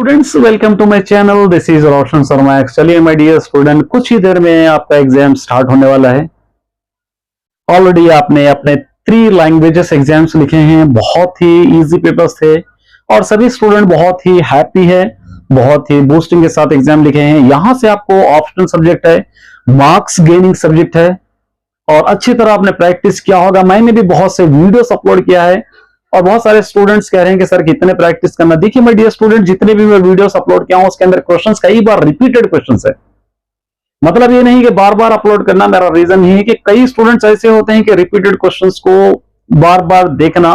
Students, welcome to my channel. This is Roshan Sharma. चलिए my dear student, कुछ ही देर में आपका एग्जाम स्टार्ट होने वाला है। ऑलरेडी आपने अपने 3 लैंग्वेजेस एग्जाम्स लिखे हैं, बहुत ही इजी पेपर्स थे और सभी स्टूडेंट बहुत ही हैप्पी है, बहुत ही बूस्टिंग के साथ एग्जाम लिखे हैं। यहां से आपको ऑप्शनल सब्जेक्ट है, मार्क्स गेनिंग सब्जेक्ट है और अच्छी तरह आपने प्रैक्टिस किया होगा। मैंने भी बहुत से वीडियोस अपलोड किया है और बहुत सारे स्टूडेंट्स कह रहे हैं कि सर कितने प्रैक्टिस करना। देखिए माय डियर स्टूडेंट, जितने भी मैं वीडियोस अपलोड किया हूं उसके अंदर क्वेश्चंस कई बार रिपीटेड क्वेश्चंस है। मतलब ये नहीं कि बार बार अपलोड करना। मेरा रीजन ये है कि कई स्टूडेंट्स ऐसे होते हैं कि रिपीटेड क्वेश्चंस को बार बार देखना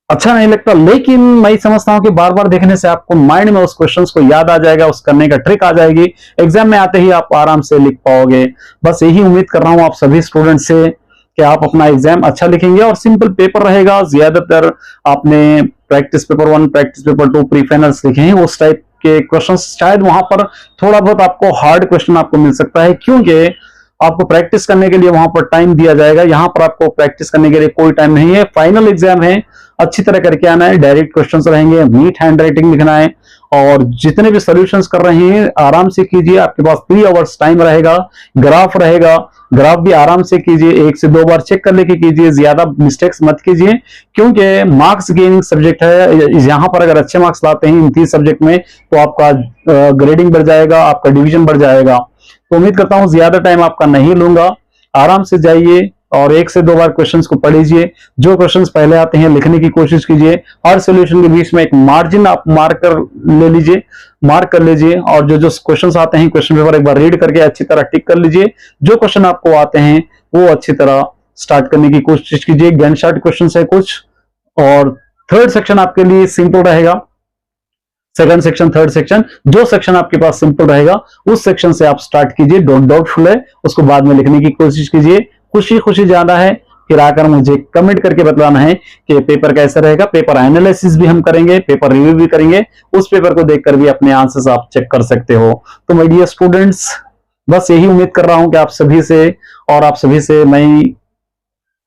अच्छा नहीं लगता, लेकिन मैं समझता हूं कि बार बार देखने से आपको माइंड में उस क्वेश्चंस को याद आ जाएगा, उस करने का ट्रिक आ जाएगी, एग्जाम में आते ही आप आराम से लिख पाओगे। बस यही उम्मीद कर रहा हूं आप सभी स्टूडेंट से कि आप अपना एग्जाम अच्छा लिखेंगे और सिंपल पेपर रहेगा। ज्यादातर आपने practice paper 1, practice paper 2, pre finals लिखे हैं, उस टाइप के क्वेश्चंस शायद वहां पर थोड़ा बहुत आपको हार्ड क्वेश्चन आपको मिल सकता है, क्योंकि आपको प्रैक्टिस करने के लिए वहां पर टाइम दिया जाएगा। यहां पर आपको प्रैक्टिस करने के लिए कोई टाइम नहीं है। फाइनल एग्जाम है, अच्छी तरह करके आना है, डायरेक्ट क्वेश्चंस रहेंगे, नीट हैंड राइटिंग लिखना है और जितने भी सॉल्यूशंस कर रहे हैं आराम से कीजिए। आपके पास 3 आवर्स टाइम रहेगा, ग्राफ रहेगा, ग्राफ भी आराम से कीजिए, 1 से 2 बार चेक कर लेके कीजिए, ज्यादा मिस्टेक्स मत कीजिए क्योंकि मार्क्स गेनिंग सब्जेक्ट है। यहां पर अगर अच्छे मार्क्स लाते हैं इन 3 सब्जेक्ट में तो आपका ग्रेडिंग बढ़ जाएगा, आपका डिवीजन बढ़ जाएगा। तो उम्मीद करता हूं ज्यादा टाइम आपका नहीं लूंगा, आराम से जाइए और 1 से 2 बार क्वेश्चंस को पढ़ लीजिए। जो क्वेश्चंस पहले आते हैं लिखने की कोशिश कीजिए। हर सॉल्यूशन के बीच में एक मार्जिन आप मार्क कर लीजिए और जो जो क्वेश्चंस आते हैं क्वेश्चन पेपर एक बार रीड करके अच्छी तरह टिक कर लीजिए। जो क्वेश्चन आपको आते हैं वो अच्छी तरह स्टार्ट करने की कोशिश कीजिए। गन शॉट क्वेश्चन है कुछ और थर्ड सेक्शन आपके लिए सिंपल रहेगा। सेकंड सेक्शन, थर्ड सेक्शन, जो सेक्शन आपके पास सिंपल रहेगा उस सेक्शन से आप स्टार्ट कीजिए। डोंट डाउटफुल है उसको बाद में लिखने की कोशिश कीजिए। खुशी खुशी जाना है, फिर आकर मुझे कमेंट करके बताना है कि पेपर कैसा रहेगा। पेपर एनालिसिस भी हम करेंगे, पेपर रिव्यू भी करेंगे, उस पेपर को देखकर भी अपने आंसर्स आप चेक कर सकते हो। तो माय डियर स्टूडेंट्स, बस यही उम्मीद कर रहा हूं कि आप सभी से मैं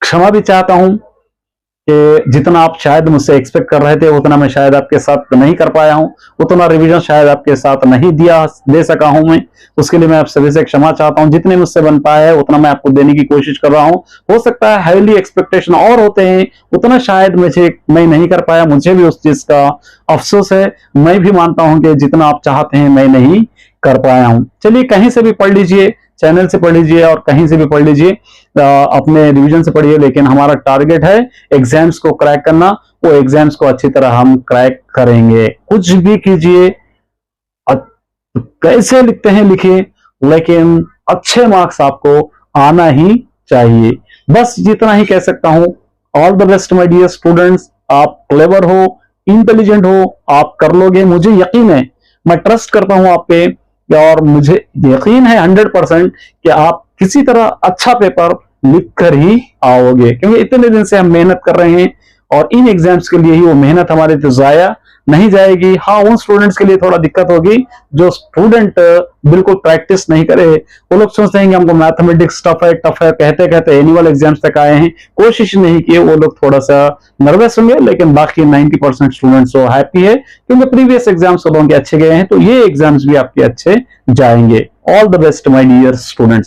क्षमा भी चाहता हूं कि जितना आप शायद मुझसे एक्सपेक्ट कर रहे थे उतना मैं शायद आपके साथ नहीं कर पाया हूं, उतना रिवीजन शायद आपके साथ नहीं दे सका हूं मैं। उसके लिए मैं आप सभी से क्षमा चाहता हूं। जितने मुझसे बन पाया है उतना मैं आपको देने की कोशिश कर रहा हूं। हो सकता है हाईली एक्सपेक्टेशन और होते हैं, उतना शायद मैं नहीं कर पाया, मुझे भी उस चीज का अफसोस है। मैं भी मानता हूं कि जितना आप चाहते हैं मैं नहीं कर पाया हूं। चलिए, कहीं से भी पढ़ लीजिए, चैनल से पढ़ लीजिए और कहीं से भी पढ़ लीजिए, अपने रिवीजन से पढ़िए, लेकिन हमारा टारगेट है एग्जाम्स को क्रैक करना। वो एग्जाम्स को अच्छी तरह हम क्रैक करेंगे। कुछ भी कीजिए, कैसे लिखते हैं लिखिए, लेकिन अच्छे मार्क्स आपको आना ही चाहिए। बस जितना ही कह सकता हूं। All the best my dear students. आप क्लेवर हो, इंटेलिजेंट हो, आप कर लोगे, मुझे यकीन है, मैं ट्रस्ट करता हूं आप पे और मुझे यकीन है 100% कि आप किसी तरह अच्छा पेपर लिख कर ही आओगे, क्योंकि इतने दिन से हम मेहनत कर रहे हैं और इन एग्जाम्स के लिए ही वो मेहनत हमारी तो जाया नहीं जाएगी। हाँ, उन स्टूडेंट्स के लिए थोड़ा दिक्कत होगी जो स्टूडेंट बिल्कुल प्रैक्टिस नहीं करे। वो लोग सोचते हैं कि हमको मैथमेटिक्स टफ है कहते कहते एनुअल एग्जाम्स तक आए हैं, कोशिश नहीं किए, वो लोग थोड़ा सा नर्वस होंगे। लेकिन बाकी 90% स्टूडेंट्स तो हैप्पी है क्योंकि प्रीवियस एग्जाम्स लोगों के अच्छे गए हैं, तो ये एग्जाम्स भी आपके अच्छे जाएंगे। All the best my dear students.